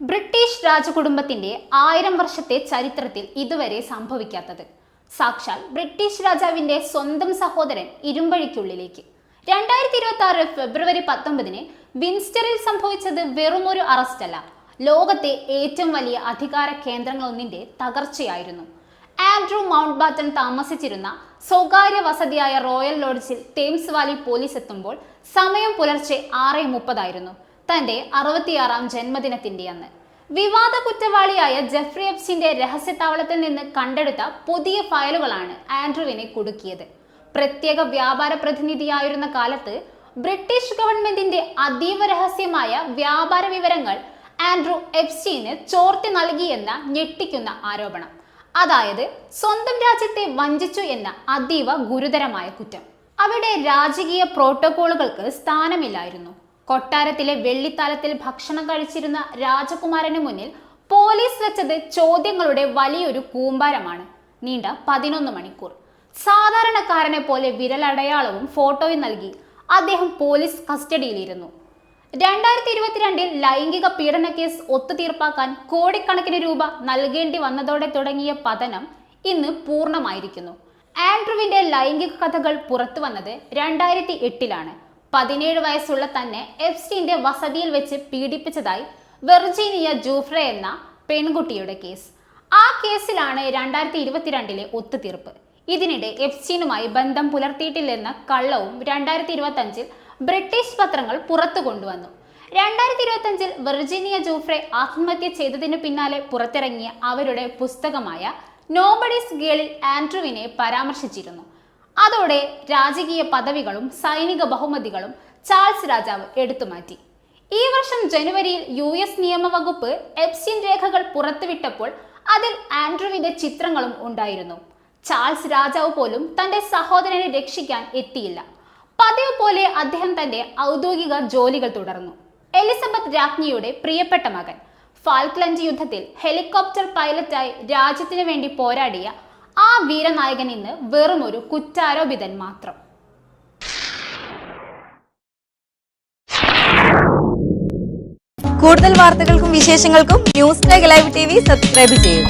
British രാജകുടുംബത്തിന്റെ 1000 വർഷത്തെ ചരിത്രത്തിൽ ഇതുവരെ സംഭവിക്കാത്തത്. സാക്ഷാൽ ബ്രിട്ടീഷ് രാജാവിന്റെ സ്വന്തം സഹോദരൻ ഇരുമ്പഴിക്കുള്ളിലേക്ക്. 2026 ഫെബ്രുവരി 19 വിൻസ്റ്ററിൽ സംഭവിച്ചത് വെറുമൊരു അറസ്റ്റല്ല, ലോകത്തെ ഏറ്റവും വലിയ അധികാര കേന്ദ്രങ്ങളൊന്നിന്റെ തകർച്ചയായിരുന്നു. ആൻഡ്രൂ മൗണ്ട് ബാറ്റൻ താമസിച്ചിരുന്ന സ്വകാര്യ വസതിയായ റോയൽ ലോഡ്ജിൽ തേംസ് വാലി പോലീസ് എത്തുമ്പോൾ സമയം പുലർച്ചെ 6:30 തന്റെ 66ാം ജന്മദിനത്തിന്റെ അന്ന്. വിവാദ കുറ്റവാളിയായ ജെഫ്രി എപ്സ്റ്റീന്റെ രഹസ്യത്താവളത്തിൽ നിന്ന് കണ്ടെടുത്ത പുതിയ ഫയലുകളാണ് ആൻഡ്രൂവിനെ കുടുക്കിയത്. പ്രത്യേക വ്യാപാര പ്രതിനിധിയായിരുന്ന കാലത്ത് ബ്രിട്ടീഷ് ഗവൺമെന്റിന്റെ അതീവ രഹസ്യമായ വ്യാപാര വിവരങ്ങൾ ആൻഡ്രൂ എപ്സ്റ്റീന് ചോർത്തി നൽകിയെന്ന ഞെട്ടിക്കുന്ന ആരോപണം. അതായത് സ്വന്തം രാജ്യത്തെ വഞ്ചിച്ചു എന്ന അതീവ ഗുരുതരമായ കുറ്റം. അവിടെ രാജകീയ പ്രോട്ടോകോളുകൾക്ക് സ്ഥാനമില്ലായിരുന്നു. കൊട്ടാരത്തിലെ വെള്ളിത്താലത്തിൽ ഭക്ഷണം കഴിച്ചിരുന്ന രാജകുമാരന് മുന്നിൽ പോലീസ് വെച്ചത് ചോദ്യങ്ങളുടെ വലിയൊരു കൂമ്പാരമാണ്. നീണ്ട 11 മണിക്കൂർ. സാധാരണക്കാരനെ പോലെ വിരലടയാളവും ഫോട്ടോയും നൽകി അദ്ദേഹം പോലീസ് കസ്റ്റഡിയിലിരുന്നു. 2022 ലൈംഗിക പീഡന കേസ് ഒത്തുതീർപ്പാക്കാൻ കോടിക്കണക്കിന് രൂപ നൽകേണ്ടി വന്നതോടെ തുടങ്ങിയ പതനം ഇന്ന് പൂർണ്ണമായിരിക്കുന്നു. ആൻഡ്രൂവിന്റെ ലൈംഗിക കഥകൾ പുറത്തു വന്നത് 2008 17 വയസ്സുള്ള തന്നെ എപ്സ്റ്റീന്റെ വസതിയിൽ വെച്ച് പീഡിപ്പിച്ചതായി വെർജീനിയ ജൂഫ്രെ എന്ന പെൺകുട്ടിയുടെ കേസ്. ആ കേസിലാണ് 2022 ഒത്തുതീർപ്പ്. ഇതിനിടെ എപ്സ്റ്റീനുമായി ബന്ധം പുലർത്തിയിട്ടില്ലെന്ന കള്ളവും 2025 ബ്രിട്ടീഷ് പത്രങ്ങൾ പുറത്തു കൊണ്ടുവന്നു. 2025 വെർജീനിയ ജൂഫ്രെ ആത്മഹത്യ ചെയ്തതിനു പിന്നാലെ പുറത്തിറങ്ങിയ അവരുടെ പുസ്തകമായ നോബഡീസ് ഗേളിൽ ആൻഡ്രൂവിനെ പരാമർശിച്ചിരുന്നു. അതോടെ രാജകീയ പദവികളും സൈനിക ബഹുമതികളും ചാൾസ് രാജാവ് എടുത്തുമാറ്റി. ഈ വർഷം ജനുവരിയിൽ US നിയമവകുപ്പ് എപ്സ്റ്റീൻ രേഖകൾ പുറത്തുവിട്ടപ്പോൾ അതിൽ ആൻഡ്രൂവിന്റെ ചിത്രങ്ങളും ഉണ്ടായിരുന്നു. ചാൾസ് രാജാവ് പോലും തന്റെ സഹോദരനെ രക്ഷിക്കാൻ എത്തിയില്ല. പതിവ് പോലെ അദ്ദേഹം തന്റെ ഔദ്യോഗിക ജോലികൾ തുടർന്നു. എലിസബത്ത് രാജ്ഞിയുടെ പ്രിയപ്പെട്ട മകൻ, ഫാൽക്ലൻഡ് യുദ്ധത്തിൽ ഹെലികോപ്റ്റർ പൈലറ്റായി രാജ്യത്തിനു വേണ്ടി പോരാടിയ ആ വീരനായകൻ ഇന്ന് വെറുമൊരു കുറ്റാരോപിതൻ മാത്രം. കൂടുതൽ വാർത്തകൾക്കും വിശേഷങ്ങൾക്കും ന്യൂസ് ലൈവ് TV സബ്സ്ക്രൈബ് ചെയ്യുക.